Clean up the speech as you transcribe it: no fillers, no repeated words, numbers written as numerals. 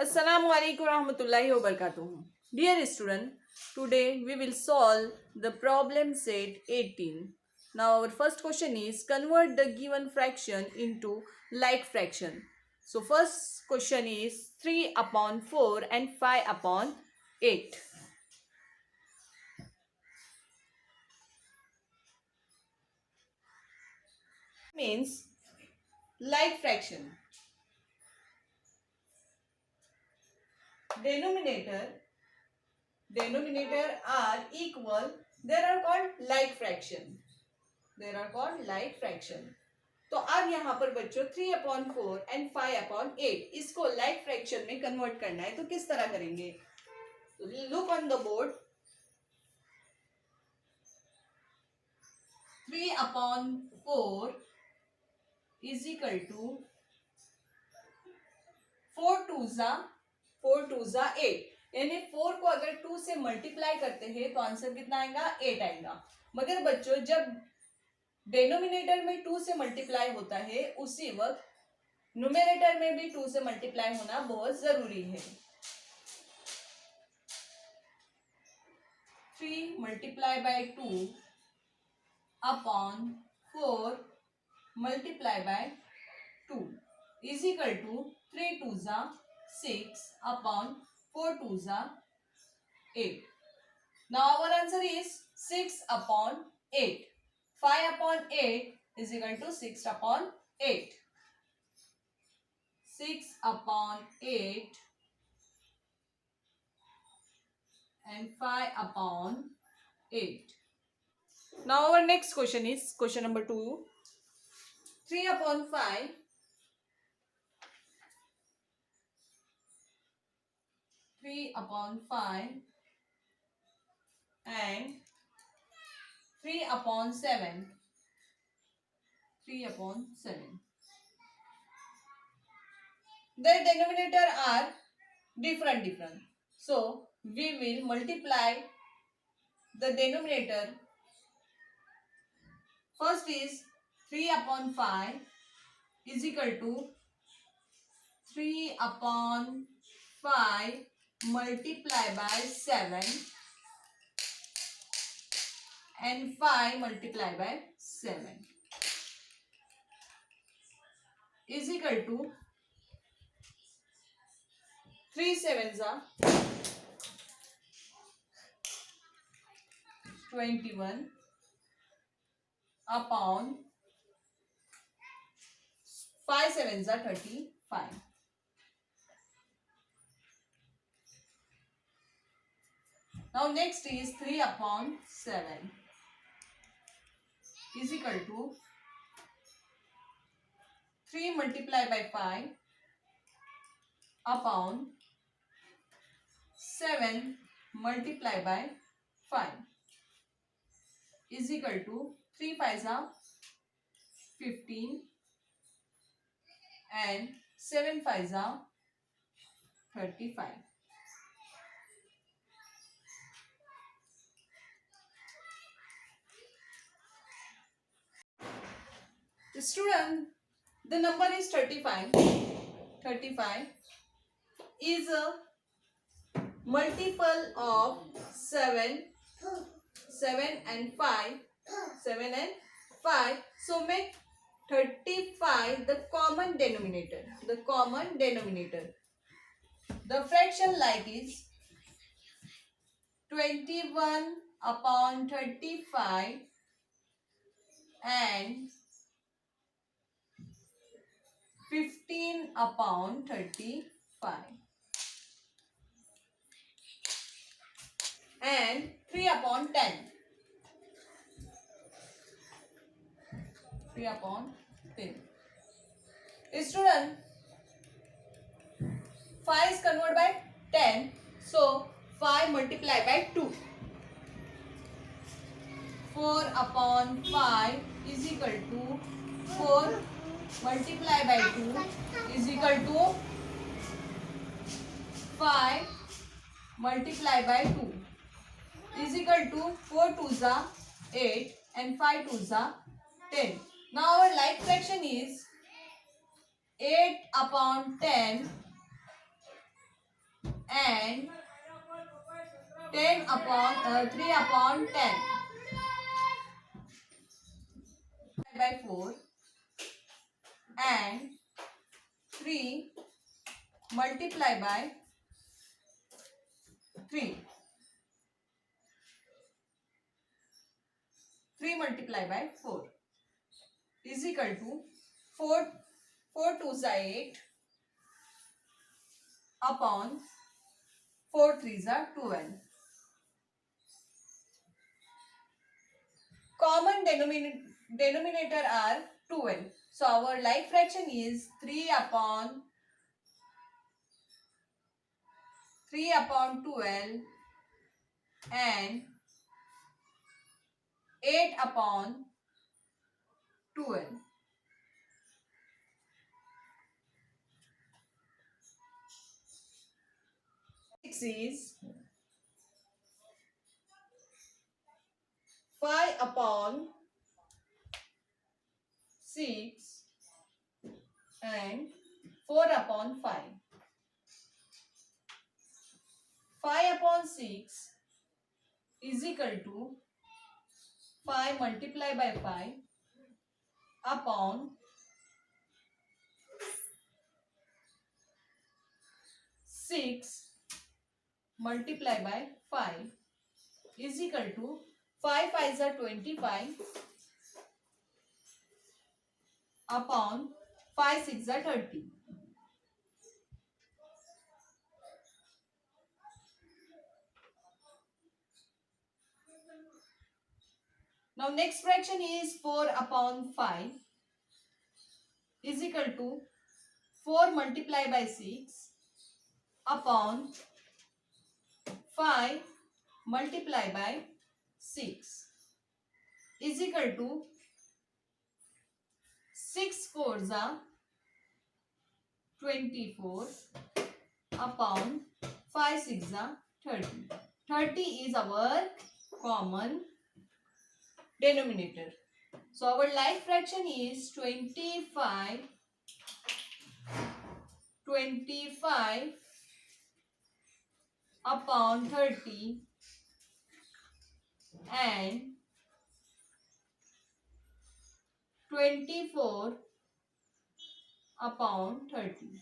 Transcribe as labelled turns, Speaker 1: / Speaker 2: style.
Speaker 1: Assalamu alaikum warahmatullahi wabarakatuh. Dear student, today we will solve the problem set 18. Now our first question is convert the given fraction into like fraction. So first question is 3 upon 4 and 5 upon 8. Means like fraction. Denominator are equal. They are called like fraction. They are called like fraction. तो अब यहाँ पर बच्चों 3/4 and 5/8 इसको like fraction में convert करना है तो किस तरह करेंगे? Look on the board. 3/4 is equal to 4 twos are 8, यानी 4 को अगर 2 से मल्टीप्लाई करते हैं तो आंसर कितना आएगा? 8 आएगा. मगर बच्चों जब डिनोमिनेटर में 2 से मल्टीप्लाई होता है उसी वक्त न्यूमरेटर में भी 2 से मल्टीप्लाई होना बहुत जरूरी है. 3 multiply by 2 upon 4 multiply by 2 is equal to 3 twos are 6 upon 4 twos are 8. Now our answer is 6/8. 5/8 is equal to 6/8. 6/8 and 5/8. Now our next question is question number 2. 3/5 and 3/7. Their denominator are different. So we will multiply the denominator. First is 3/5 is equal to 3/5 multiply by 7 and 5 multiply by 7 is equal to 3 sevens are 21 upon 5 sevens are 35. Now next is 3/7 is equal to 3 multiply by 5 upon 7 multiply by 5 is equal to 3 5s are 15 and 7 5s are 35. Student, the number is 35. 35 is a multiple of 7 and 5. 7 and 5. So make 35 the common denominator. The fraction like is 21/35 and 15/35 and 3/10. 3/10. Student, 5 is converted by 10. So 5 multiply by 2. 4/5 is equal to 4 multiply by 2 is equal to 5 multiply by 2 is equal to 4 2 ज़ा 8 and 5 2 ज़ा 10. Now our like fraction is 8/10 and 3 upon 10 by 4 and 3 multiply by 3. 3 multiply by 4 is equal to 4 2s are 8 upon 4 3s are 12. Common denominator are 12. So our like fraction is 3 upon 12 and 8 upon 12. Six is 5 upon 6 and 4 upon 5. 5 upon 6 is equal to 5 multiplied by 5 upon 6 multiplied by 5 is equal to 5 5s are 25 upon 5 6 are 30. Now next fraction is 4 upon 5 is equal to 4 multiplied by 6 upon 5 multiplied by 6 is equal to 6 4s are 24 upon 5 6 are 30. 30 is our common denominator. So our like fraction is 25 upon 30 and 24 upon 30.